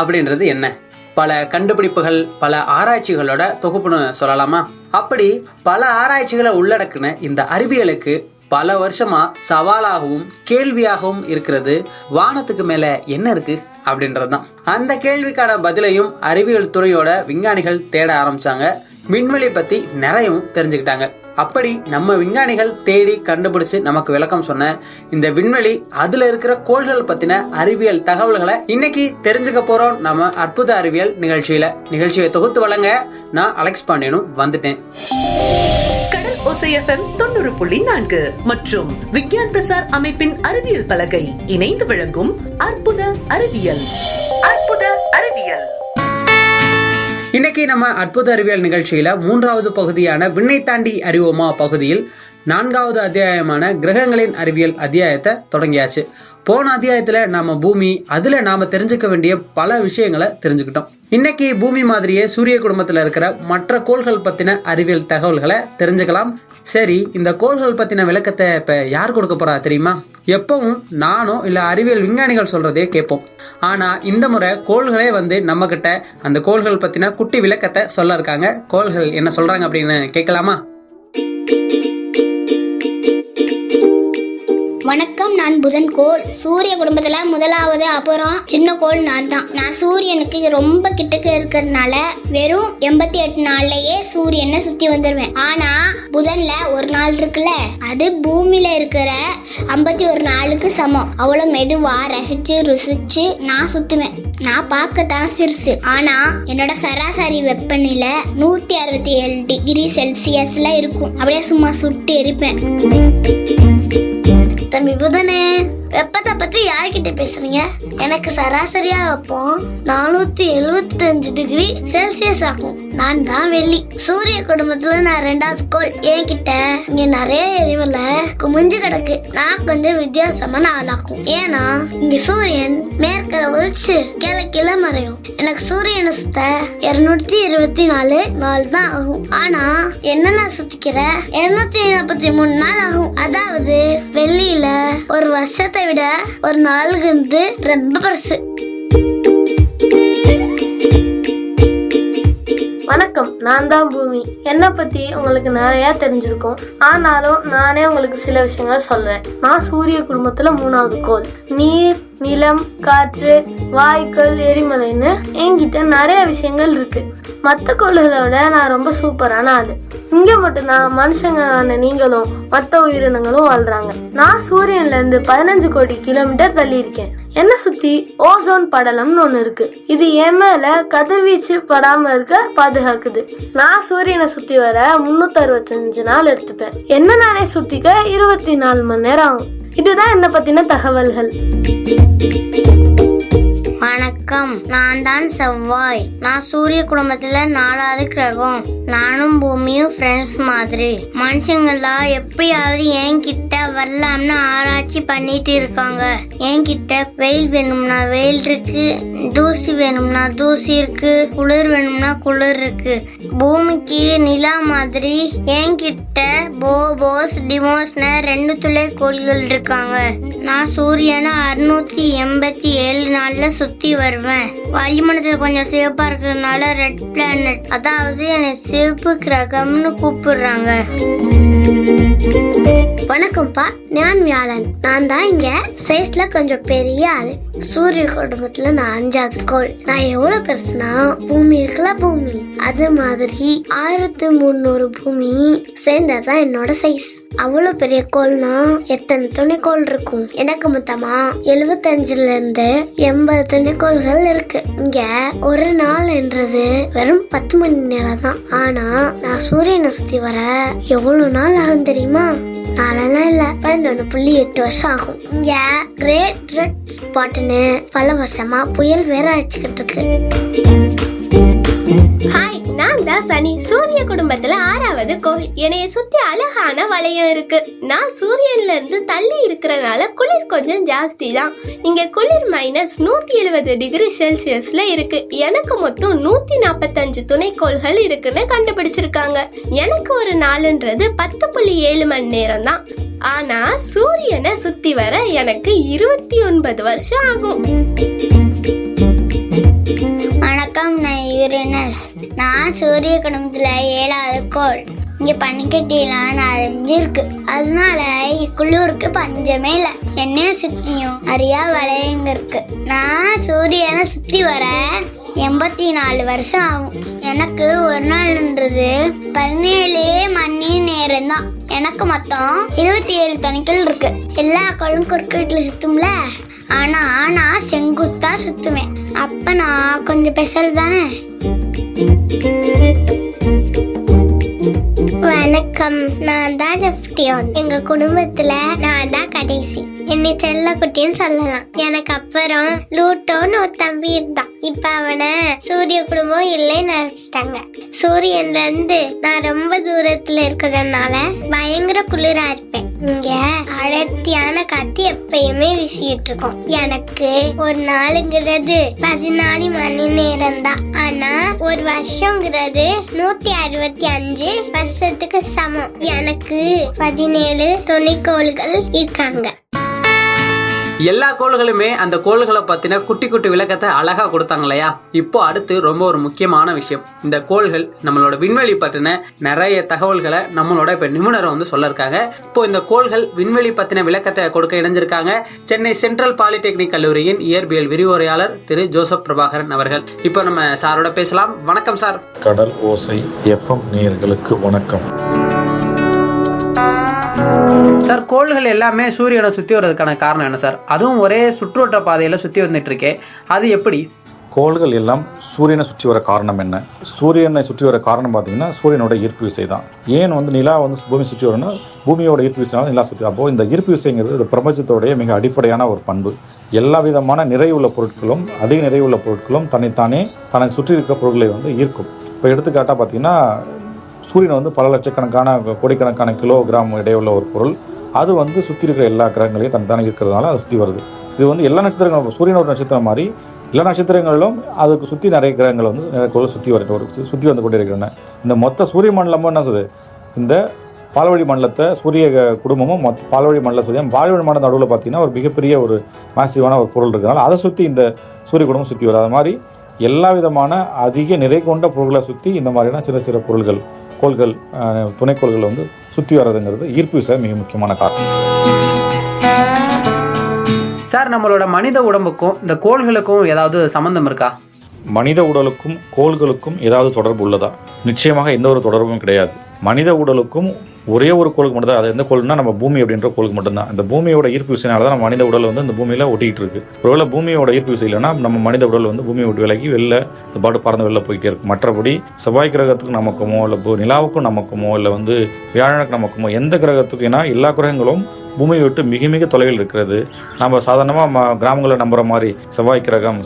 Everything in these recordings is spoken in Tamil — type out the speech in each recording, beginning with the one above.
அப்படின்றது என்ன? பல கண்டுபிடிப்புகள், பல ஆராய்ச்சிகளோட தொகுப்புன்னு சொல்லலாமா? அப்படி பல ஆராய்ச்சிகளை உள்ளடக்குன இந்த அறிவியலுக்கு பல வருஷமா சவாலாகவும் கேள்வியாகவும் இருக்கிறது, வானத்துக்கு மேல என்ன இருக்கு அப்படின்றதுதான். அந்த கேள்விக்கான பதிலையும் அறிவியல் துறையோட விஞ்ஞானிகள் தேட ஆரம்பிச்சாங்க. விண்வெளி பத்தி நிறையவும் தெரிஞ்சுக்கிட்டாங்க. அப்படி நம்ம விஞ்ஞானிகள் தேடி கண்டுபிடிச்சு நமக்கு விளக்கம் சொன்ன இந்த விண்வெளி, அதுல இருக்கிற கோள்கள் பத்தின அறிவியல் தகவல்களை இன்னைக்கு தெரிஞ்சுக்க போறோம் நம்ம அற்புத அறிவியல் நிகழ்ச்சியை தொகுத்து வழங்க நான் அலெக்ஸ் பாண்டியனும் வந்துட்டேன். கடல் ஓசை FM 90.4 மற்றும் விஞ்ஞான் பிரசார் அமைப்பின் அறிவியல் பலகை இணைந்து வழங்கும் அற்புத அறிவியல். இன்னைக்கு நம்ம அற்புத அறிவியல் நிகழ்ச்சியில 3வது பகுதியான விண்ணை தாண்டி அறிவோமா பகுதியில் 4வது அத்தியாயமான கிரகங்களின் அறிவியல் அத்தியாயத்தை தொடங்கியாச்சு. போன அத்தியாயத்துல நாம பூமி, அதுல நாம தெரிஞ்சுக்க வேண்டிய பல விஷயங்களை தெரிஞ்சுக்கிட்டோம். இன்னைக்கு பூமி மாதிரியே சூரிய குடும்பத்துல இருக்கிற மற்ற கோள்கள் பத்தின அறிவியல் தகவல்களை தெரிஞ்சுக்கலாம். சரி, இந்த கோள்கள் பத்தின விளக்கத்தை இப்ப யார் கொடுக்க போறா தெரியுமா? எப்பவும் நானோ இல்ல அறிவியல் விஞ்ஞானிகள் சொல்றதே கேட்போம். ஆனா இந்த முறை கோள்களே நம்ம கிட்ட அந்த கோள்கள் பத்தின குட்டி விளக்கத்தை சொல்ல இருக்காங்க. கோள்கள் என்ன சொல்றாங்க அப்படின்னு கேட்கலாமா? வணக்கம், நான் புதன் கோள். சூரிய குடும்பத்துல முதலாவது அப்புறம் சின்ன கோள் நான் தான். நான் சூரியனுக்கு ரொம்ப கிட்டக்க இருக்கிறதுனால வெறும் 88 நாள்லயே சூரியனை சுத்தி வந்துருவேன். ஆனா புதன்ல ஒரு நாள் இருக்குல்ல, அது பூமியில இருக்கிற 51 நாளுக்கு சமம். அவ்வளவு மெதுவா ரசிச்சு ருசிச்சு நான் சுத்துவேன். நான் பார்க்கத்தான் சிறுசு, ஆனா என்னோட சராசரி வெப்பநிலை 167 டிகிரி செல்சியஸ்ல இருக்கும். அப்படியே சும்மா சுட்டு எரிப்பேன். தம்பி புதனே, வெப்பத்தை பத்தி யார்கிட்ட பேசுறீங்க? எனக்கு சராசரியா வெப்பம் 475 டிகிரி செல்சியஸ் ஆகும். நான் தான் வெள்ளி. சூரிய குடும்பத்துல நான் 2வது கோள். என்கிட்ட இங்க நிறைய எரிமலை குமிஞ்சு கிடக்கு. நான் கொஞ்சம் வித்தியாசமான ஆளாக்கும். ஏன்னா இங்க சூரியன் மேற்கில உதிச்சு கிழக்கில மறையும். எனக்கு சூரியனை சுத்த 224 நாள் தான் ஆகும். ஆனா என்ன நான் சுத்திக்கிற 243 நாள் ஆகும். அதாவது வெள்ளியில ஒரு வருஷத்தை விட ஒரு நாளுக்கு ரொம்ப பெருசு. வணக்கம், நான் தான் பூமி. என்னை பத்தி உங்களுக்கு நிறைய தெரிஞ்சிருக்கும். ஆனாலும் நானே உங்களுக்கு சில விஷயங்கள் சொல்றேன். நான் சூரிய குடும்பத்துல 3வது கோள். நீர், நிலம், காற்று, வாயுக்கள், எரிமலைன்னு என்கிட்ட நிறைய விஷயங்கள் இருக்கு. மற்ற கோள்களோட நான் ரொம்ப சூப்பரான ஆளு. இங்க மட்டும்தான் மனுஷங்களான நீங்களும் மற்ற உயிரினங்களும் வாழ்றாங்க. நான் சூரியன்ல இருந்து 15 கோடி கிலோமீட்டர் தள்ளி இருக்கேன். என்ன சுத்தி ஓசோன் படலம்னு ஒண்ணு இருக்கு. இது என் மேல கதிர்வீச்சு படாம இருக்க பாதுகாக்குது. நான் சூரியனை சுத்தி வர 365 நாள் எடுத்துப்பேன். என்ன நானே சுத்திக்க 24 மணி நேரம் ஆகும். இதுதான் என்ன பத்தின தகவல்கள். வணக்கம், நான் தான் செவ்வாய். நான் சூரிய குடும்பத்துல 4வது கிரகம். நானும் பூமியும் ஃப்ரெண்ட்ஸ் மாதிரி. மனுஷங்களா எப்படியாவது என்கிட்ட வரலாம்னு ஆராய்ச்சி பண்ணிட்டு இருக்காங்க. என்கிட்ட வெயில் வேணும்னா வெயில் இருக்கு, தூசி வேணும்னா தூசி இருக்கு, குளிர் வேணும்னா குளிர் இருக்கு. பூமிக்கு நிலா மாதிரி என்கிட்ட போபோஸ், டிமோஸ்னு 2 துளை கோள்கள் இருக்காங்க. நான் சூரியனை 687 நாள்ல சுத்தி வருவேன். வளிமண்டலத்துல கொஞ்சம் சிவப்பா இருக்கிறதுனால ரெட் பிளானட், அதாவது என்னை சிவப்பு கிரகம்னு கூப்பிடுறாங்க. வணக்கம்ப்பா, நான் வியாழன். நான் தான் இங்க சைஸ்ல கொஞ்சம் பெரிய ஆளு. சூரிய குடும்பத்துல நான் 5வது கோள். நான் எவ்வளவு பெருசுனா, பூமி இருக்குல்ல, பூமி அது மாதிரி 1300 பூமி சேர்ந்ததான் என்னோட சைஸ். அவ்வளவு பெரிய கோள்னா எத்தனை துணைக்கோள் இருக்கும்? எனக்கு மொத்தமா 75ல இருந்து 80 துணைக்கோள்கள் இருக்கு. இங்க ஒரு நாள் என்றது வெறும் 10 மணி நேரம் தான். ஆனா நான் சூரியனை சுத்தி வர எவ்வளவு நாள் ஆகும் தெரியுமா? நாளெல்லாம் இல்ல, 11.8 வருஷம் ஆகும். இங்க கிரேட் ரெட் ஸ்பாட்னு பல வருஷமா புயல் வேற அடிச்சுக்கிட்டு இருக்கு. ஹாய், நான் தான் சனி. சூரிய குடும்பத்துல 6வது கோள். என்னைய சுத்தி அழகான வளையம் இருக்கு. நான் சூரியன்ல இருந்து தள்ளி இருக்கிறனால குளிர் கொஞ்சம் ஜாஸ்தி தான். இங்க குளிர் -170 டிகிரி செல்சியஸ்ல இருக்கு. எனக்கு மொத்தம் 145 துணைக்கோள்கள் இருக்குன்னு கண்டுபிடிச்சிருக்காங்க. எனக்கு ஒரு நாளுன்றது 10.7 மணி நேரம் தான். ஆனா சூரியனை சுத்தி வர எனக்கு 29 வருஷம் ஆகும். யுரேனஸ். நான் சூரிய குடும்பத்துல 7வது கோள். இங்க பனிக்கட்டியெல்லாம் நிறைஞ்சிருக்கு. அதனால குளிருக்கு பஞ்சமே இல்லை. என்னைய சுத்தியும் நிறைய வளையங்க இருக்கு. நான் சூரியனை சுத்தி வர 84 வருஷம் ஆகும். எனக்கு ஒரு நாள்ன்றது 17 மணி நேரம் தான். எனக்கு மொத்தம் 27 தணிக்கல் இருக்கு. எல்லா கோளும் குறுக்கிட்டுல சுத்தும்ல, ஆனா நான் செங்குத்தா சுத்துவேன். அப்ப நான் கொஞ்சம் ஸ்பெஷல் தானே. வணக்கம், நான் தான் லெஃப்டியான். எங்க குடும்பத்துல நான் தான் கடைசி. என்னை செல்ல குட்டின்னு சொல்லலாம். எனக்கு அப்புறம் லூட்டோன்னு ஒரு தம்பி இருந்தான். இப்ப அவனை சூரிய குடும்பம் இல்லைன்னு நினைச்சிட்டாங்க. சூரியன்ல இருந்து நான் ரொம்ப தூரத்துல இருக்கிறதுனால பயங்கர குளிரா இருப்பேன். இங்க அடர்த்தியான காத்து எப்பயுமே வீசிட்டு இருக்கும். எனக்கு ஒரு நாளுங்கிறது 14 மணி நேரம் தான். ஆனா ஒரு வருஷங்கிறது 165 வருஷத்துக்கு சமம். எனக்கு 17 துணைக்கோள்கள் இருக்காங்க. எல்லா கோள்களுமே அந்த கோள்களை பத்தின குட்டி குட்டி விளக்கத்தை அழகா கொடுத்தாங்க இல்லையா? இப்போ அடுத்து ரொம்ப ஒரு முக்கியமான விஷயம். இந்த கோள்கள் நம்மளோட விண்வெளி பத்தின நிறைய தகவல்களை நம்மளோட இப்ப நிபுணரை வந்து சொல்ல இருக்காங்க. இப்போ இந்த கோள்கள் விண்வெளி பத்தின விளக்கத்தை கொடுக்க இணைஞ்சிருக்காங்க சென்னை சென்ட்ரல் பாலிடெக்னிக் கல்லூரியின் இயற்பியல் விரிவுரையாளர் திரு ஜோசப் பிரபாகரன் அவர்கள். இப்போ நம்ம சாரோட பேசலாம். வணக்கம் சார். கடல் ஓசை FM நேயர்களுக்கு வணக்கம் சார். கோள்கள் எல்லாமே சூரியனை சுற்றி வர்றதுக்கான காரணம் என்ன சார்? அதுவும் ஒரே சுற்றுவட்ட பாதையில் சுற்றி வந்துட்டு இருக்கே, அது எப்படி? கோள்கள் எல்லாம் சூரியனை சுற்றி வர காரணம் என்ன? சூரியனை சுற்றி வர காரணம் பார்த்தீங்கன்னா சூரியனோட ஈர்ப்பு விசை தான். ஏன் வந்து நிலா வந்து பூமி சுற்றி வரணும்னா பூமியோட ஈர்ப்பு விசைனால நிலா சுற்றி. அப்போது இந்த ஈர்ப்பு விசைங்கிறது இந்த பிரபஞ்சத்தோடைய மிக அடிப்படையான ஒரு பண்பு. எல்லா விதமான நிறைவுள்ள பொருட்களும் அதிக நிறைவுள்ள பொருட்களும் தன்னைத்தானே தனக்கு சுற்றி இருக்கிற பொருட்களை வந்து ஈர்க்கும். இப்போ எடுத்துக்காட்டாக பார்த்தீங்கன்னா சூரியன் வந்து பல லட்சக்கணக்கான கோடிக்கணக்கான கிலோகிராம் இடையுள்ள ஒரு பொருள். அது வந்து சுற்றி இருக்கிற எல்லா கிரகங்களையும் தன்னைத்தானே இருக்கிறதுனால அது சுற்றி வருது. இது வந்து எல்லா நட்சத்திரங்களும் சூரியன் ஒரு நட்சத்திரம் மாதிரி எல்லா நட்சத்திரங்களிலும் அதுக்கு சுற்றி நிறைய கிரகங்கள் வந்து நிறைய கோள் சுற்றி வந்து கொண்டே இருக்கின்றன. இந்த மொத்த சூரிய மண்டலமும் என்ன சொல்லுது? இந்த பால்வழி மண்டலத்தை சூரிய குடும்பமும் பால்வழி மண்டல சூரியன் பால்வழி மண்டல நடுவில் பார்த்தீங்கன்னா ஒரு மிகப்பெரிய ஒரு மேசிவான ஒரு பொருள் இருக்கிறதுனால அதை சுற்றி இந்த சூரிய குடும்பம் சுற்றி வரும். அது மாதிரி எல்லா விதமான அதிக நிறை கொண்ட பொருள்களை சுற்றி இந்த மாதிரியான சில சில பொருள்கள் கோள்கள் துணைக்கோள்கள் வந்து சுற்றி வர்றதுங்கிறது ஈர்ப்பு விசை மிக முக்கியமான காரணம். சார், நம்மளோட மனித உடம்புக்கும் இந்த கோள்களுக்கும் ஏதாவது சம்பந்தம் இருக்கா? மனித உடலுக்கும் கோள்களுக்கும் ஏதாவது தொடர்பு உள்ளதா? நிச்சயமாக எந்த ஒரு தொடர்பும் கிடையாது. மனித உடலுக்கும் ஒரே ஒரு கோளுக்கு மட்டும்தான். அது எந்த கோள்னா நம்ம பூமி அப்படின்ற கோளுக்கு மட்டும்தான். இந்த பூமியோட ஈர்ப்பு விசைனால தான் நம்ம மனித உடல் வந்து இந்த பூமியில ஒட்டிக்கிட்டு இருக்கு. ஒருவேளை பூமியோட ஈர்ப்பு விசை இல்லைன்னா நம்ம மனித உடல் வந்து பூமியை விட்டு விலகி வெளில இந்த பாட்டு பறந்து வெளில போய்கிட்டே இருக்கு. மற்றபடி செவ்வாய் கிரகத்துக்கு நமக்குமோ இல்லை நிலாவுக்கும் நமக்குமோ இல்லை வந்து வியாழனுக்கு நமக்குமோ எந்த கிரகத்துக்கு, ஏன்னா எல்லா கிரகங்களும் பூமியை விட்டு மிக மிக தொலைவில் இருக்கிறது. நம்ம சாதாரணமாக கிராமங்களில் நம்புற மாதிரி செவ்வாய் கிரகம்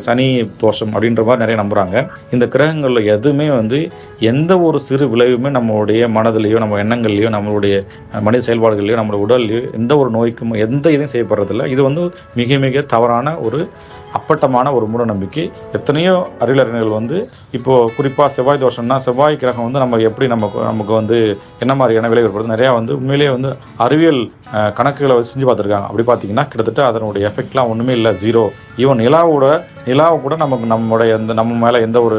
சனி தோஷம் அப்படின்ற மாதிரி நிறைய நம்புகிறாங்க. இந்த கிரகங்களில் எதுவுமே வந்து எந்த ஒரு சிறு விளைவுமே நம்மளுடைய மனதிலையோ நம்ம எண்ணங்கள்லையோ நம்மளுடைய மனித செயல்பாடுகள்லையோ நம்மளோட உடல்லையோ எந்த ஒரு நோய்க்கும் எந்த இதையும் செய்யப்படுறதில்லை. இது வந்து மிக மிக தவறான ஒரு அப்பட்டமான ஒரு மூட நம்பிக்கை. எத்தனையோ அறிவியலறிஞர்கள் வந்து இப்போது குறிப்பாக செவ்வாய் தோஷம்னா செவ்வாய் கிரகம் வந்து நம்ம எப்படி நமக்கு வந்து என்ன மாதிரியான விளைவு ஏற்படுது நிறையா வந்து உண்மையிலேயே வந்து அறிவியல் கணக்குகளை செஞ்சு பார்த்துருக்காங்க. அப்படி பார்த்தீங்கன்னா கிட்டத்தட்ட அதனுடைய எஃபெக்ட்லாம் ஒன்றுமே இல்லை, ஜீரோ. ஈவன் நிலாவை கூட நம்ம மேலே எந்த ஒரு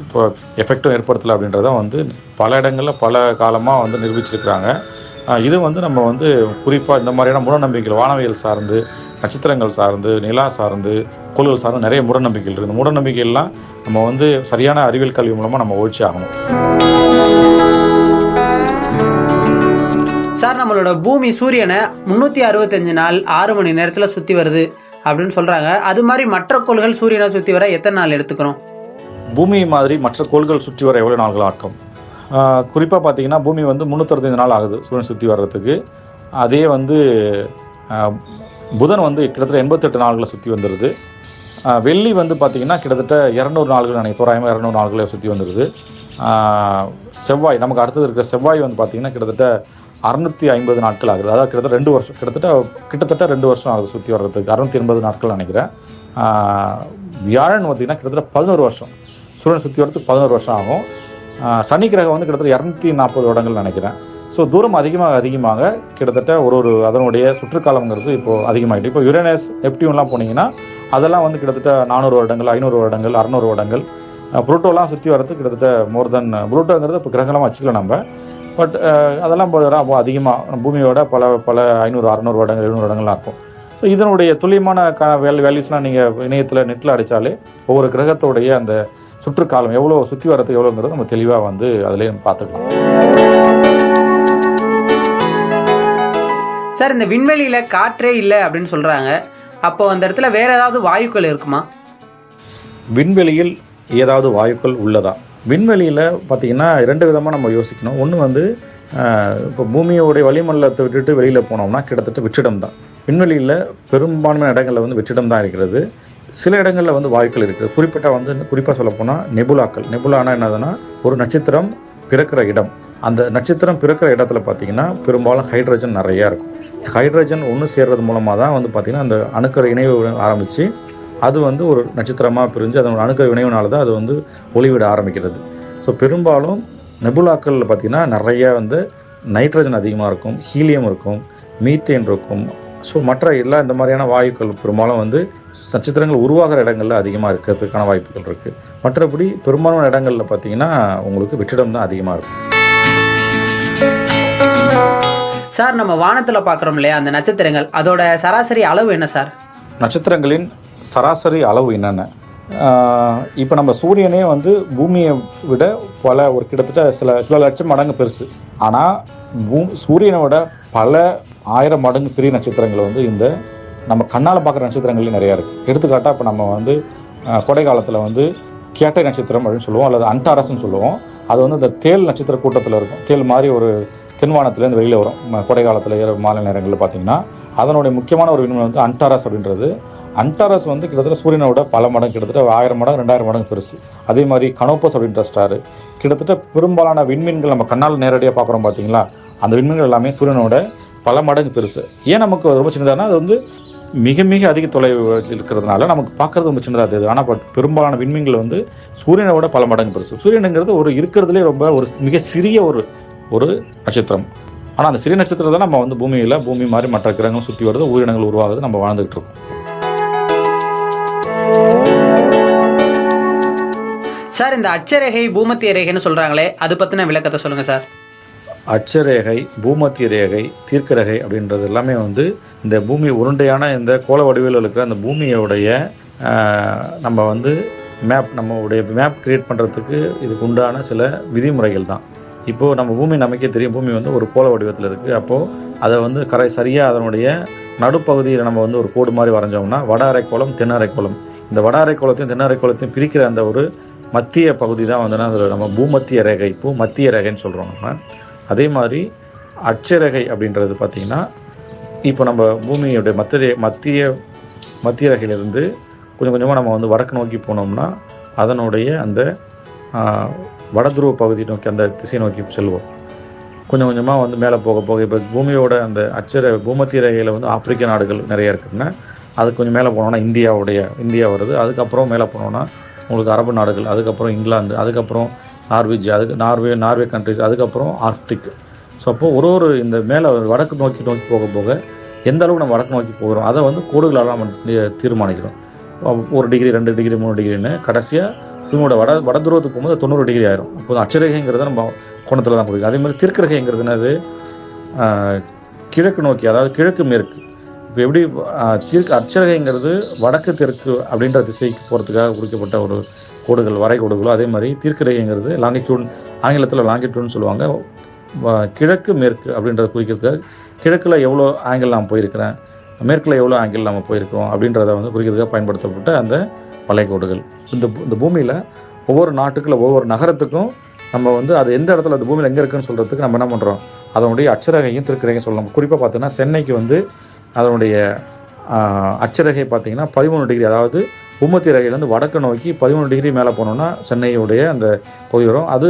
இப்போ எஃபெக்டும் ஏற்படுத்தலை அப்படின்றத வந்து பல இடங்களில் பல காலமாக வந்து நிரூபிச்சிருக்கிறாங்க. இது வந்து நம்ம வந்து குறிப்பாக இந்த மாதிரியான மூடநம்பிக்கைகள் வானவியல் சார்ந்து நட்சத்திரங்கள் சார்ந்து நிலா சார்ந்து கோள்கள் சார்ந்து நிறைய மூடநம்பிக்கைகள் இருக்குது. இந்த மூடநம்பிக்கைகள்லாம் நம்ம வந்து சரியான அறிவியல் கல்வி மூலமாக நம்ம ஒழிச்சு ஆகணும். சார், நம்மளோட பூமி சூரியனை 365 நாள் 6 மணி நேரத்தில் சுற்றி வருது அப்படின்னு சொல்கிறாங்க. அது மாதிரி மற்ற கோள்கள் சூரியனை சுற்றி வர எத்தனை நாள் எடுத்துக்கிறோம்? பூமி மாதிரி மற்ற கோள்கள் சுற்றி வர எவ்வளோ நாள்கள் ஆக்கும்? குறிப்பாக பார்த்தீங்கன்னா பூமி வந்து 365 நாள் ஆகுது சூரியன் சுற்றி வர்றதுக்கு. அதே வந்து புதன் வந்து கிட்டத்தட்ட 88 நாள்களை சுற்றி வந்துடுது. வெள்ளி வந்து பார்த்திங்கன்னா கிட்டத்தட்ட 200 நாள்கள் தோராயமாக 200 நாள்களை சுற்றி வந்துடுது. செவ்வாய் நமக்கு அடுத்தது இருக்கிற செவ்வாய் வந்து பார்த்திங்கன்னா கிட்டத்தட்ட 650 நாட்கள் ஆகுது. அதாவது கிட்டத்தட்ட 2 வருஷம் கிட்டத்தட்ட 2 வருஷம் ஆகுது சுற்றி வர்றதுக்கு. 680 நாட்கள் நினைக்கிறேன். வியாழன் பார்த்திங்கன்னா கிட்டத்தட்ட 11 வருஷம் சூரியன் சுற்றி வர்றதுக்கு 11 வருஷம் ஆகும். சனி கிரகம் வந்து கிட்டத்தட்ட 240 வருடங்கள் நினைக்கிறேன். ஸோ தூரம் அதிகமாக கிட்டத்தட்ட ஒரு அதனுடைய சுற்றுக்காலங்கிறது இப்போது அதிகமாகிட்டு. இப்போ யுரேனஸ் நெப்டியூன்லாம் போனீங்கன்னா அதெல்லாம் வந்து கிட்டத்தட்ட 400 வருடங்கள், 500 வருடங்கள், 600 வருடங்கள். புளூட்டோலாம் சுற்றி வரது கிட்டத்தட்ட மோர் தென் புளூட்டோங்கிறது இப்போ கிரகங்களாக வச்சுக்கலாம் நம்ம. பட் அதெல்லாம் அதிகமாக பூமியோட பல 500, 600 வருடங்கள், 700 வருடங்கள்லாம் இருக்கும். ஸோ இதனுடைய துல்லியமான வேல்யூஸ்லாம் நீங்கள் இணையத்தில் நெட்டில் அடித்தாலே ஒவ்வொரு கிரகத்தோடைய அந்த சுற்றுக்காலம் எவ்வளோ சுற்றி வரதுக்கு எவ்வளோங்கிறது நம்ம தெளிவாக வந்து அதிலே பார்த்துக்கலாம். சார், இந்த விண்வெளியில் காற்றே இல்லை அப்படின்னு சொல்கிறாங்க. அப்போ அந்த இடத்துல வேற ஏதாவது வாயுக்கள் இருக்குமா? விண்வெளியில் ஏதாவது வாயுக்கள் உள்ளதா? விண்வெளியில் பார்த்திங்கன்னா 2 விதமாக நம்ம யோசிக்கணும். ஒன்று வந்து இப்போ பூமியோடைய வளிமண்டலத்தை விட்டுட்டு வெளியில் போனோம்னா கிட்டத்தட்ட வெற்றிடம் தான். விண்வெளியில் பெரும்பான்மையான இடங்களில் வந்து வெற்றிடம் தான் இருக்கிறது. சில இடங்களில் வந்து வாயுக்கள் இருக்குது. குறிப்பாக சொல்லப்போனால் நெபுலானா என்னதுன்னா ஒரு நட்சத்திரம் பிறக்கிற இடம். அந்த நட்சத்திரம் பிறக்கிற இடத்துல பார்த்திங்கன்னா பெரும்பாலும் ஹைட்ரஜன் நிறையா இருக்கும். ஹைட்ரஜன் ஒன்று சேர்றது மூலமாக தான் வந்து பார்த்திங்கன்னா அந்த அணுக்கரு இணைவு ஆரம்பித்து அது வந்து ஒரு நட்சத்திரமாக பிரிஞ்சு அதனோட அணுக்கரு இணைவுனால தான் அது வந்து ஒளிவிட ஆரம்பிக்கிறது. ஸோ பெரும்பாலும் நெபுலாக்களில் பார்த்திங்கன்னா நிறைய வந்து நைட்ரஜன் அதிகமாக இருக்கும், ஹீலியம் இருக்கும், மீத்தேன் இருக்கும். ஸோ மற்ற எல்லா இந்த மாதிரியான வாயுக்கள் பெரும்பாலும் வந்து நட்சத்திரங்கள் உருவாகிற இடங்களில் அதிகமாக இருக்கிறதுக்கான வாய்ப்புகள் இருக்குது. மற்றபடி பெரும்பாலான இடங்களில் பார்த்திங்கன்னா உங்களுக்கு வெற்றிடம் தான் அதிகமாக இருக்கும். சார், நம்ம வானத்தில் பார்க்குறோம் இல்லையா அந்த நட்சத்திரங்கள், அதோட சராசரி அளவு என்ன சார்? நட்சத்திரங்களின் சராசரி அளவு என்னென்ன? இப்போ நம்ம சூரியனே வந்து பூமியை விட ஒரு கிட்டத்தட்ட சில லட்சம் மடங்கு பெருசு. ஆனால் சூரியனை விட பல 1000 மடங்கு பெரிய நட்சத்திரங்கள் வந்து இந்த நம்ம கண்ணால் பார்க்குற நட்சத்திரங்கள்லேயும் நிறையா இருக்குது. எடுத்துக்காட்டாக இப்போ நம்ம வந்து கோடை காலத்தில் வந்து கேட்டை நட்சத்திரம் அப்படின்னு சொல்லுவோம், அல்லது அன்டாரஸ்ன்னு சொல்லுவோம். அது வந்து இந்த தேல் நட்சத்திர கூட்டத்தில் இருக்கும். தேல் மாதிரி ஒரு தென்வானத்துலேருந்து வெளியில் வரும் கோடை காலத்தில் மாலை நேரங்களில் பார்த்திங்கன்னா. அதனுடைய முக்கியமான ஒரு விண்மீன் வந்து அன்டாரஸ் அப்படின்றது. அன்டாரஸ் வந்து கிட்டத்தட்ட சூரியனோட பல மடங்கு, கிட்டத்தட்ட 1000 மடங்கு 2000 மடங்கு பெருசு. அதே மாதிரி கனோபஸ் அப்படின்ற ஸ்டாரு கிட்டத்தட்ட பெரும்பாலான விண்மீன்கள் நம்ம கண்ணால் நேரடியாக பார்க்குறோம் பார்த்தீங்களா, அந்த விண்மீன்கள் எல்லாமே சூரியனோட பல மடங்கு பெருசு. ஏன் நமக்கு ரொம்ப சின்னதானா, அது வந்து மிக மிக அதிக தொலைவு இருக்கிறதுனால நமக்கு பார்க்குறது ரொம்ப சின்னதாக தெரியுது. ஆனால் பெரும்பாலான விண்மீன்கள் வந்து சூரியனோட பல மடங்கு பெருசு. சூரியனுங்கிறது ஒரு இருக்கிறதுலே ரொம்ப ஒரு மிக சிறிய ஒரு நட்சத்திரம். ஆனால் அந்த சிறிய நட்சத்திரத்தை தான் நம்ம வந்து பூமி மாதிரி மற்ற கிரகங்கள் சுற்றி வருது, உயிரினங்கள் உருவாகுது, நம்ம வாழ்ந்துகிட்டு இருக்கோம். சார், இந்த அட்சரேகை பூமத்திய ரேகைன்னு சொல்கிறாங்களே, அது பற்றின விளக்கத்தை சொல்லுங்கள் சார். அட்சரேகை, பூமத்திய ரேகை, தீர்க்க ரேகை அப்படின்றது எல்லாமே வந்து இந்த பூமி உருண்டையான இந்த கோள வடிவில் இருக்கிற அந்த பூமியோடைய நம்ம வந்து நம்மளுடைய மேப் கிரியேட் பண்ணுறதுக்கு இதுக்கு உண்டான சில விதிமுறைகள் தான். இப்போது நம்ம பூமி நமக்கே தெரியும், பூமி வந்து ஒரு கோள வடிவத்தில் இருக்குது. அப்போது அதை வந்து சரியாக அதனுடைய நடுப்பகுதியில் நம்ம வந்து ஒரு கோடு மாதிரி வரைஞ்சோம்னா வட அரைக்கோளம், தென் அரைக்கோளம். இந்த வட அரைக்கோளத்தையும் தென் அரைக்கோளத்தையும் பிரிக்கிற அந்த ஒரு மத்திய பகுதி தான் வந்து அதில் நம்ம பூமத்திய ரேகைன்னு சொல்கிறோம் நம்ம. அதே மாதிரி அட்சரேகை அப்படின்றது பார்த்திங்கன்னா இப்போ நம்ம பூமியோடைய மத்திய ரேகையிலிருந்து கொஞ்சம் கொஞ்சமாக நம்ம வந்து வடக்கு நோக்கி போனோம்னா அதனுடைய அந்த வடதுருவ பகுதி நோக்கி அந்த திசை நோக்கி செல்வோம். கொஞ்சம் கொஞ்சமாக வந்து மேலே போக இப்போ பூமியோட அந்த பூமத்திய ரேகையில் வந்து ஆப்பிரிக்க நாடுகள் நிறைய இருக்குதுன்னா அது கொஞ்சம் மேலே போனோன்னா இந்தியா வருது. அதுக்கப்புறம் மேலே போனோன்னா உங்களுக்கு அரபு நாடுகள், அதுக்கப்புறம் இங்கிலாந்து, அதுக்கப்புறம் நார்வேஜியா, நார்வே கண்ட்ரிஸ், அதுக்கப்புறம் ஆர்க்டிக். ஸோ அப்போது ஒரு இந்த மேலே வடக்கு நோக்கி போக எந்த அளவுக்கு நம்ம வடக்கு நோக்கி போகிறோம் அதை வந்து கோடுகளால் நம்ம தீர்மானிக்கிறோம். 1 டிகிரி, 2 டிகிரி, 3 டிகிரின்னு கடைசியாக பூமியோட வட துருவத்துக்கு போகும்போது 90 டிகிரி ஆயிரும். அப்போது அட்சரேகைங்கிறத நம்ம கோணத்தில் தான் கொடுக்குது. அதே மாதிரி தீர்க்க ரேகைங்கிறது என்னது, கிழக்கு நோக்கி, அதாவது கிழக்கு மேற்கு. இப்போ எப்படி அட்சரேகைங்கிறது வடக்கு தெற்கு அப்படின்ற திசைக்கு போகிறதுக்காக குறிக்கப்பட்ட ஒரு கோடுகள், வரைகோடுகளோ, அதே மாதிரி தீர்க்க ரேகைங்கிறது லாங்கிடியூட், ஆங்கிலத்தில் லாங்கிடியூட்னு சொல்லுவாங்க. கிழக்கு மேற்கு அப்படின்றத குறிக்கிறதுக்காக கிழக்கில் எவ்வளோ ஆங்கிள் நான் போயிருக்கிறேன், மேற்கில் எவ்வளோ ஆங்கிள் நம்ம போயிருக்கிறோம் அப்படின்றத வந்து குறிக்கிறதுக்காக பயன்படுத்தப்பட்ட அந்த வளைகோடுகள். இந்த பூமியில் ஒவ்வொரு நாட்டுக்குள்ள ஒவ்வொரு நகரத்துக்கும் நம்ம வந்து அது எந்த இடத்துல அந்த பூமியில் எங்கே இருக்குன்னு சொல்கிறதுக்கு நம்ம என்ன பண்ணுறோம், அதனுடைய அட்சரேகையும் திருக்கரேகையும் சொல்லலாம். குறிப்பாக பார்த்தீங்கன்னா சென்னைக்கு வந்து அதனுடைய அட்சரேகை பார்த்தீங்கன்னா 13 டிகிரி, அதாவது பூமத்திய ரேகையிலேருந்து வடக்கு நோக்கி 13 டிகிரி மேலே போனோம்னா சென்னையுடைய அந்த பகுதி வரும். அது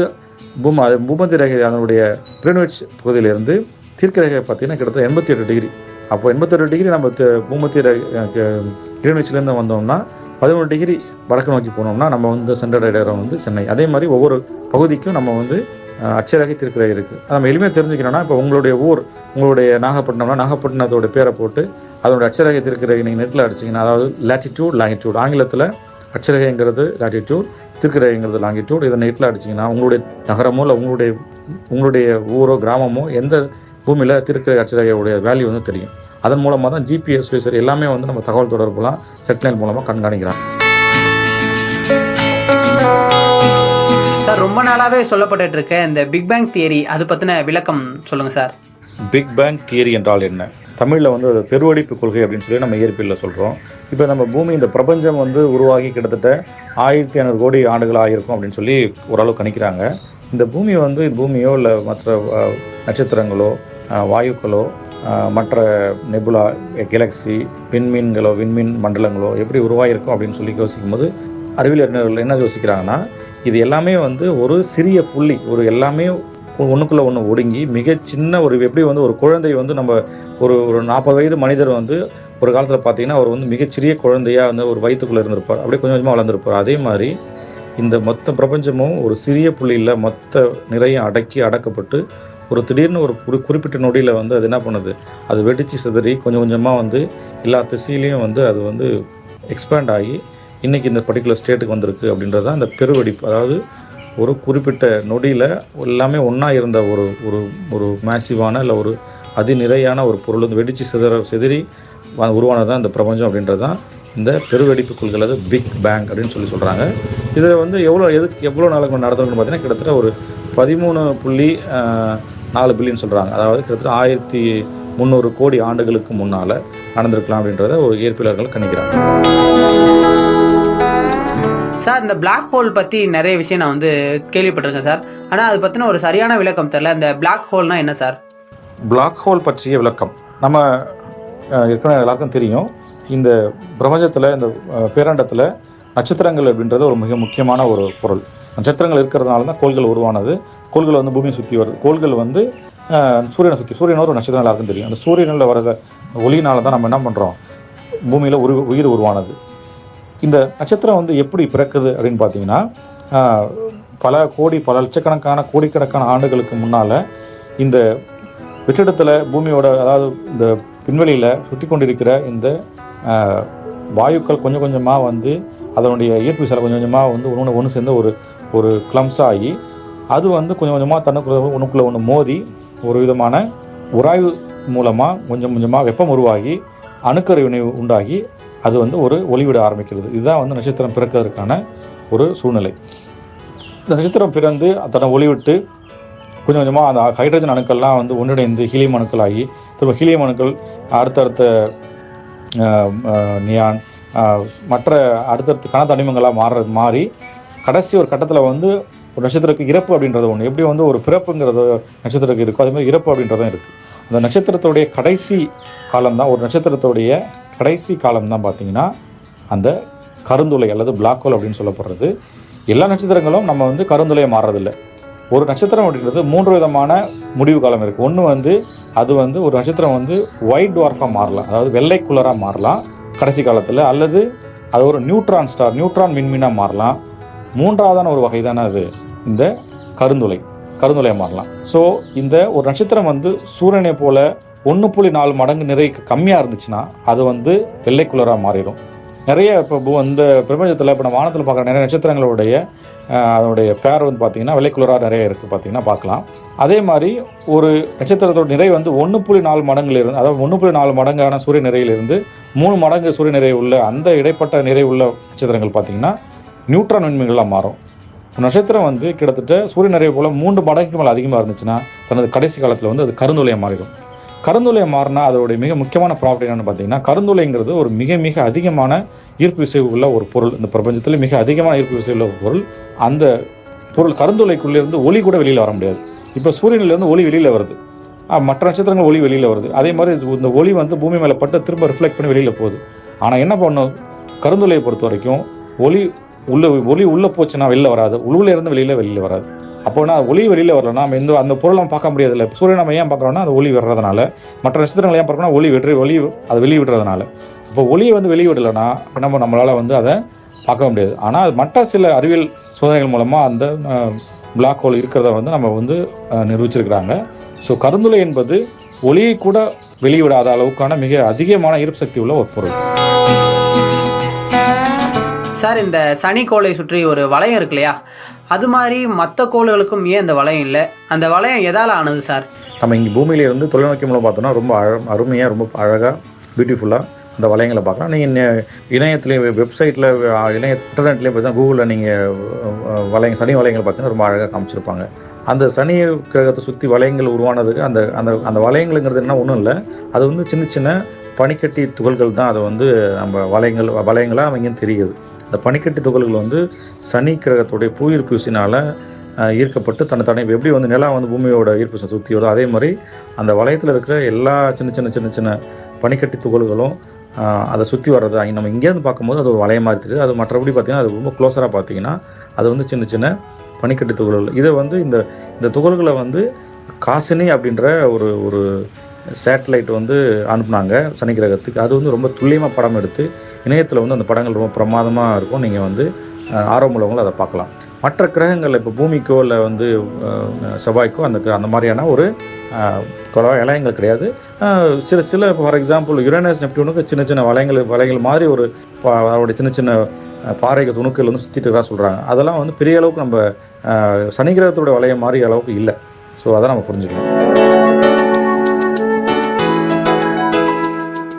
பூமத்திய ரேகை அதனுடைய கிரீன்விச் பகுதியிலிருந்து தீர்க்கரேகை பார்த்தீங்கன்னா கிட்டத்தட்ட 88 டிகிரி. அப்போ 88 டிகிரி நம்ம பூமத்திய கிரீன்விச்லேருந்து வந்தோம்னா 11 டிகிரி வடக்கு நோக்கி போனோம்னா நம்ம வந்து சென்றடைகிற இடம் வந்து சென்னை. அதே மாதிரி ஒவ்வொரு பகுதிக்கும் நம்ம வந்து அட்சரேகை தீர்க்கரேகை இருக்குது. அது நம்ம எளிமையாக தெரிஞ்சுக்கணும்னா, இப்போ உங்களுடைய ஊர், உங்களுடைய நாகப்பட்டினம்னா நாகப்பட்டினத்தோட பேரை போட்டு அதோட அட்சரேகை தீர்க்கரேகை நீங்கள் நெட்டில் அடிச்சிங்கன்னா, அதாவது லேட்டிடியூட் லாங்கிடியூட், ஆங்கிலத்தில் அட்சரேகைங்கிறது லேட்டிடியூட், தீர்க்கரேகைங்கிறது லாங்கிடியூட், இதை நெட்டில் அடிச்சிங்கன்னா உங்களுடைய நகரமோ இல்லை உங்களுடைய ஊரோ கிராமமோ எந்த பூமியில் தீர்க்கரேகை அட்சரேகையோடைய வேல்யூ வந்து தெரியும். அதன் மூலமாக தான் ஜிபிஎஸ் சரி எல்லாமே வந்து நம்ம தகவல் தொடர்புலாம் செட்டிலைன் மூலமாக கண்காணிக்கிறாங்க. சார், ரொம்ப நாளாகவே சொல்லப்பட்டு இருக்க இந்த பிக் பேங் தியரி அது பற்றின விளக்கம் சொல்லுங்கள் சார். பிக் பேங் தியரி என்றால் என்ன? தமிழில் வந்து பெருவெடிப்பு கொள்கை அப்படின்னு சொல்லி நம்ம இயற்பியலில் சொல்கிறோம். இப்போ நம்ம பூமி, இந்த பிரபஞ்சம் வந்து உருவாகி கிட்டத்தட்ட 1500 கோடி ஆண்டுகள் ஆகிருக்கும் அப்படின்னு சொல்லி ஓரளவு கணிக்கிறாங்க. இந்த பூமி வந்து பூமியோ இல்லை மற்ற நட்சத்திரங்களோ வாயுக்களோ மற்ற நெபுலா, கேலக்ஸி, விண்மீன் மண்டலங்களோ எப்படி உருவாகிருக்கும் அப்படின்னு சொல்லி யோசிக்கும் போது அறிவியல் அறிஞர்கள் என்ன யோசிக்கிறாங்கன்னா, இது எல்லாமே வந்து ஒரு சிறிய புள்ளி, ஒரு எல்லாமே ஒன்றுக்குள்ளே ஒன்று ஒடுங்கி மிக சின்ன ஒரு, எப்படி வந்து ஒரு குழந்தை வந்து நம்ம ஒரு 40 வயது மனிதர் வந்து ஒரு காலத்தில் பார்த்தீங்கன்னா அவர் வந்து மிகச்சிறிய குழந்தையாக வந்து ஒரு வயிற்றுக்குள்ளே இருந்திருப்பார், அப்படியே கொஞ்சம் கொஞ்சமாக வளர்ந்துருப்பார். அதே மாதிரி இந்த மொத்த பிரபஞ்சமும் ஒரு சிறிய புள்ளியில் மொத்த நிறைய அடக்கப்பட்டு ஒரு திடீர்னு ஒரு குறிப்பிட்ட நொடியில் வந்து அது என்ன பண்ணுது, அது வெடித்து சிதறி கொஞ்சம் கொஞ்சமாக வந்து எல்லா திசையிலையும் வந்து அது வந்து எக்ஸ்பேண்ட் ஆகி இன்றைக்கி இந்த பர்டிகுலர் ஸ்டேட்டுக்கு வந்திருக்கு அப்படின்றது தான் இந்த பெருவெடிப்பு. அதாவது ஒரு குறிப்பிட்ட நொடியில் எல்லாமே ஒன்றா இருந்த ஒரு மேசிவான இல்லை ஒரு அதிநிறையான ஒரு பொருள் வந்து வெடித்து சிதறி உருவானது தான் இந்த பிரபஞ்சம் அப்படின்றது தான் இந்த பெருவெடிப்பு கொள்கை, அது பிக் பேங் அப்படின்னு சொல்கிறாங்க. இதில் வந்து எவ்வளோ நாளுக்கு நடந்ததுன்னு பார்த்தீங்கன்னா கிட்டத்தட்ட ஒரு 13.4 பில்லியன் சொல்கிறாங்க. அதாவது கிட்டத்தட்ட 1300 கோடி ஆண்டுகளுக்கு முன்னால் நடந்திருக்கலாம் அப்படின்றத ஒரு இயற்பியலர்கள் கணிக்கிறாங்க. சார், இந்த பிளாக் ஹோல் பற்றி நிறைய விஷயம் நான் வந்து கேள்விப்பட்டிருக்கேன் சார். ஆனால் அது பற்றின ஒரு சரியான விளக்கம் தெரியல. இந்த பிளாக் ஹோல்னால் என்ன சார்? பிளாக் ஹோல் பற்றிய விளக்கம் நம்ம ஏற்கனவே எல்லாருக்கும் தெரியும். இந்த பிரபஞ்சத்தில், இந்த பேரண்டத்தில் நட்சத்திரங்கள் அப்படின்றது ஒரு மிக முக்கியமான ஒரு பொருள். நட்சத்திரங்கள் இருக்கிறதுனால தான் கோள்கள் உருவானது. கோள்கள் வந்து பூமியை சுற்றி வருது. கோள்கள் வந்து சூரியனை சுற்றி, சூரியனோட ஒரு நட்சத்திரம் எல்லாருக்கும் தெரியும். அந்த சூரியனில் வர ஒளியினால தான் நம்ம என்ன பண்ணுறோம், பூமியில் உயிர் உருவானது. இந்த நட்சத்திரம் வந்து எப்படி பிறக்குது அப்படின்னு பார்த்தீங்கன்னா, பல லட்சக்கணக்கான கோடிக்கணக்கான ஆண்டுகளுக்கு முன்னால் இந்த வெற்றிடத்தில் பூமியோட, அதாவது இந்த விண்வெளியில் சுற்றி கொண்டிருக்கிற இந்த வாயுக்கள் கொஞ்சம் கொஞ்சமாக வந்து அதனுடைய ஈர்ப்பு விசையில் கொஞ்சம் கொஞ்சமாக வந்து ஒன்று சேர்ந்து ஒரு கிளம்ஸ் ஆகி அது வந்து கொஞ்சம் கொஞ்சமாக ஒன்றுக்குள்ளே ஒன்று மோதி ஒரு விதமான உராய்வு மூலமாக கொஞ்சம் கொஞ்சமாக வெப்பம் உருவாகி அணுக்கரு வினை உண்டாகி அது வந்து ஒரு ஒளிவிட ஆரம்பிக்கிறது. இதுதான் வந்து நட்சத்திரம் பிறக்கிறதுக்கான ஒரு சூழ்நிலை. இந்த நட்சத்திரம் பிறந்து தன்னை ஒளிவிட்டு கொஞ்சம் கொஞ்சமாக அந்த ஹைட்ரஜன் அணுக்கள்லாம் வந்து ஒன்றிணைந்து ஹீலியம் அணுக்கள் ஆகி, திரும்ப ஹீலியம் அணுக்கள் அடுத்தடுத்த நியான் மற்ற அடுத்தடுத்து கனத்தனிமங்களாக மாறி கடைசி ஒரு கட்டத்தில் வந்து ஒரு நட்சத்திரத்துக்கு இறப்பு அப்படின்றது ஒன்று. எப்படி வந்து ஒரு பிறப்புங்கிறது நட்சத்திரத்துக்கு இருக்கும், அதே மாதிரி இறப்பு அப்படின்றதும் இருக்குது. அந்த நட்சத்திரத்துடைய கடைசி காலம்தான், ஒரு நட்சத்திரத்துடைய கடைசி காலம் தான் பார்த்தீங்கன்னா அந்த கருந்துளை அல்லது பிளாக் ஹோல் அப்படின்னு சொல்லப்படுறது. எல்லா நட்சத்திரங்களும் நம்ம வந்து கருந்துளையை மாறுறதில்லை. ஒரு நட்சத்திரம் அப்படின்றது 3 விதமான முடிவு காலம் இருக்குது. ஒன்று வந்து அது வந்து ஒரு நட்சத்திரம் வந்து ஒயிட் டுவார்ஃபாக மாறலாம், அதாவது வெள்ளை குளராக மாறலாம் கடைசி காலத்தில், அல்லது அது ஒரு நியூட்ரான் விண்மீனாக மாறலாம். மூன்றாவதான ஒரு வகை தானே அது இந்த கருந்துளையை மாறலாம். ஸோ இந்த ஒரு நட்சத்திரம் வந்து சூரியனை போல 1.4 மடங்கு நிறை கம்மியாக இருந்துச்சுன்னா அது வந்து வெள்ளை குளராக மாறிடும். நிறைய இப்போ இந்த பிரபஞ்சத்தில் இப்போ நம்ம வானத்தில் பார்க்குற நிறைய நட்சத்திரங்களுடைய அதனுடைய பேர் வந்து பார்த்திங்கன்னா வெள்ளை குளராக நிறைய இருக்குது பார்த்திங்கன்னா பார்க்கலாம். அதே மாதிரி ஒரு நட்சத்திரத்தோட நிறை வந்து 1.4 மடங்குலேருந்து, அதாவது 1.4 மடங்கான சூரிய நிறையிலிருந்து 3 மடங்கு சூரிய நிறை உள்ள அந்த இடைப்பட்ட நிறை உள்ள நட்சத்திரங்கள் பார்த்திங்கன்னா நியூட்ரான் விண்மீன்களாக மாறும். நட்சத்திரம் வந்து கிட்டத்தட்ட சூரிய நிறை போல் 3 மடங்குக்கு மேலே அதிகமாக இருந்துச்சுன்னா தனது கடைசி காலத்தில் வந்து அது கருந்துளையை மாறிடும். கருந்துளையை மாறினா அதோடைய மிக முக்கியமான ப்ராப்பர்ட்டி என்னென்னு பார்த்தீங்கன்னா, கருந்துளைங்கிறது ஒரு மிக மிக அதிகமான ஈர்ப்பு விசை உள்ள ஒரு பொருள். இந்த பிரபஞ்சத்தில் மிக அதிகமான ஈர்ப்பு விசை உள்ள ஒரு பொருள். அந்த பொருள் கருந்துளைக்குள்ளேருந்து ஒளி கூட வெளியில் வர முடியாது. இப்போ சூரியனிலேருந்து ஒளி வெளியில் வருது, மற்ற நட்சத்திரங்கள் ஒளி வெளியில் வருது. அதே மாதிரி இந்த ஒளி வந்து பூமி மேலே பட்டு திரும்ப ரிஃப்ளெக்ட் பண்ணி வெளியில் போகுது. ஆனால் என்ன பண்ணும், கருந்துளையை பொறுத்த வரைக்கும் ஒளி ஒளி உள்ளே போச்சுன்னா வெளில வராது, உள்ளே இருந்து வெளியில் வராது. அப்போனா ஒளி வெளியில் வரலன்னா நம்ம அந்த பொருளை நம்ம பார்க்க முடியாது. இல்லை சூரியன் நம்ம ஏன் பார்க்குறோம்னா அது ஒளி வர்றதுனால, மற்ற நட்சத்திரங்கள் ஏன் பார்க்கணும்னா ஒளி அது வெளியே விடுறதுனால. இப்போ ஒளியை வெளியே விடலைன்னா நம்மளால் அதை பார்க்க முடியாது. ஆனால் மற்ற சில அறிவியல் சோதனைகள் மூலமாக அந்த பிளாக் ஹோல் இருக்கிறத நம்ம நிரூபிச்சிருக்கிறாங்க. ஸோ கருந்துளை என்பது ஒளியை கூட வெளியிடாத அளவுக்கான மிக அதிகமான ஈர்ப்பு சக்தி உள்ள ஒரு பொருள். சார், இந்த சனி கோளை சுற்றி ஒரு வளையம் இருக்கு இல்லையா, அது மாதிரி மற்ற கோள்களுக்கும் ஏன் இந்த வளையம் இல்லை? அந்த வளையம் எதால் ஆனது சார்? நம்ம இங்கே பூமியிலேருந்து தொலைநோக்கி மூலம் பார்த்தோம்னா ரொம்ப அருமையாக, ரொம்ப அழகாக, பியூட்டிஃபுல்லாக அந்த வளையங்களை பார்க்கலாம். நீங்கள் இணையத்துலேயும், வெப்சைட்டில், இன்டர்நெட்லேயும் பார்த்தீங்கன்னா, கூகுளில் நீங்கள் சனி வளையங்கள் பார்த்தீங்கன்னா ரொம்ப அழகாக காமிச்சிருப்பாங்க. அந்த சனி கிரகத்தை சுற்றி வளையங்கள் உருவானதுக்கு அந்த அந்த அந்த வளையங்களுங்கிறது என்ன ஒன்றும் இல்லை, அது சின்ன சின்ன பனிக்கட்டி துகள்கள் தான். அது நம்ம வளையங்களாக நம்ம இங்கேயும் தெரியுது. அந்த பனிக்கட்டி துகள்கள் சனி கிரகத்துடைய புவியீர்ப்பு விசையினால் ஈர்க்கப்பட்டு தன்னை எப்படி நிலா பூமியோட ஈர்ப்பு விசை சுற்றியோதோ அதே மாதிரி அந்த வளையத்தில் இருக்கிற எல்லா சின்ன பனிக்கட்டி துகள்களும் அதை சுற்றி வர்றது நம்ம இங்கேருந்து பார்க்கும்போது அது ஒரு வளையம் மாதிரி தெரியுது. அது மற்றபடி பார்த்திங்கன்னா அது ரொம்ப க்ளோஸராக பார்த்தீங்கன்னா அது சின்ன சின்ன பனிக்கட்டி துகள்கள். இதை இந்த துகள்களை காசினி அப்படின்ற ஒரு சேட்டலைட் அனுப்புனாங்க சனி கிரகத்துக்கு. அது ரொம்ப துல்லியமாக படம் எடுத்து இணையத்தில் அந்த படங்கள் ரொம்ப பிரமாதமாக இருக்கும். நீங்கள் ஆர்வமுள்ளவங்களும் அதை பார்க்கலாம். மற்ற கிரகங்கள் இப்போ பூமிக்கோ இல்லை செவ்வாய்க்கோ அந்த மாதிரியான ஒரு வளையங்கள் கிடையாது. சில ஃபார் எக்ஸாம்பிள் யுரேனஸ் நெப்டியூனுக்கு சின்ன சின்ன வளையங்கள் மாதிரி அவருடைய சின்ன சின்ன பாறைகள் துணுக்கள் சுற்றிட்டு தான் சொல்கிறாங்க. அதெல்லாம் பெரிய அளவுக்கு நம்ம சனி கிரகத்தோட வளையம் மாதிரி அளவுக்கு இல்லை. ஸோ அதை நம்ம புரிஞ்சுக்கணும்.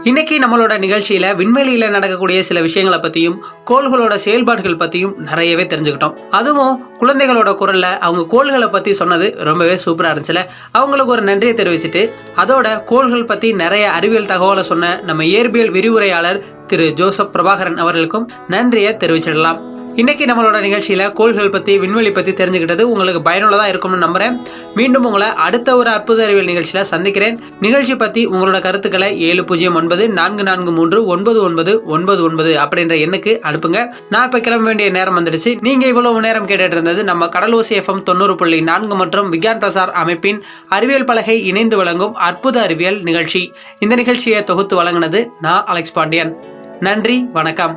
இன்னைக்கு நம்மளோட நிகழ்ச்சியில விண்வெளியில நடக்கக்கூடிய சில விஷயங்களை பத்தியும் கோள்களோட செயல்பாடுகள் பத்தியும் நிறையவே தெரிஞ்சுக்கிட்டோம். அதுவும் குழந்தைகளோட குரல்ல அவங்க கோள்களை பத்தி சொன்னது ரொம்பவே சூப்பரா இருந்துச்சுல. அவங்களுக்கு ஒரு நன்றியை தெரிவிச்சுட்டு அதோட கோள்கள் பத்தி நிறைய அறிவியல் தகவலை சொன்ன நம்ம இயற்பியல் விரிவுரையாளர் திரு ஜோசப் பிரபாகரன் அவர்களுக்கும் நன்றியை தெரிவிச்சிடலாம். இன்னைக்கு நம்மளோட நிகழ்ச்சியில கோள்கள் பத்தி, விண்வெளி பத்தி தெரிஞ்சுக்கிட்டது உங்களுக்கு பயனுள்ளதா இருக்கும்னு நம்புறேன். மீண்டும் உங்களை அடுத்த ஒரு அற்புத அறிவியல் நிகழ்ச்சியில சந்திக்கிறேன். நிகழ்ச்சி பத்தி உங்களோட கருத்துக்களை 7094449999 அப்படின்ற எண்ணுக்கு அனுப்புங்க. நான் இப்ப கிளம்ப வேண்டிய நேரம் வந்துடுச்சு. நீங்க இவ்வளவு நேரம் கேட்டுட்டு இருந்தது நம்ம கடல் ஓசை FM 90.4 மற்றும் விக்யான் பிரசார் அமைப்பின் அறிவியல் பலகை இணைந்து வழங்கும் அற்புத அறிவியல் நிகழ்ச்சி. இந்த நிகழ்ச்சியை தொகுத்து வழங்கினது நான் அலெக்ஸ் பாண்டியன். நன்றி, வணக்கம்.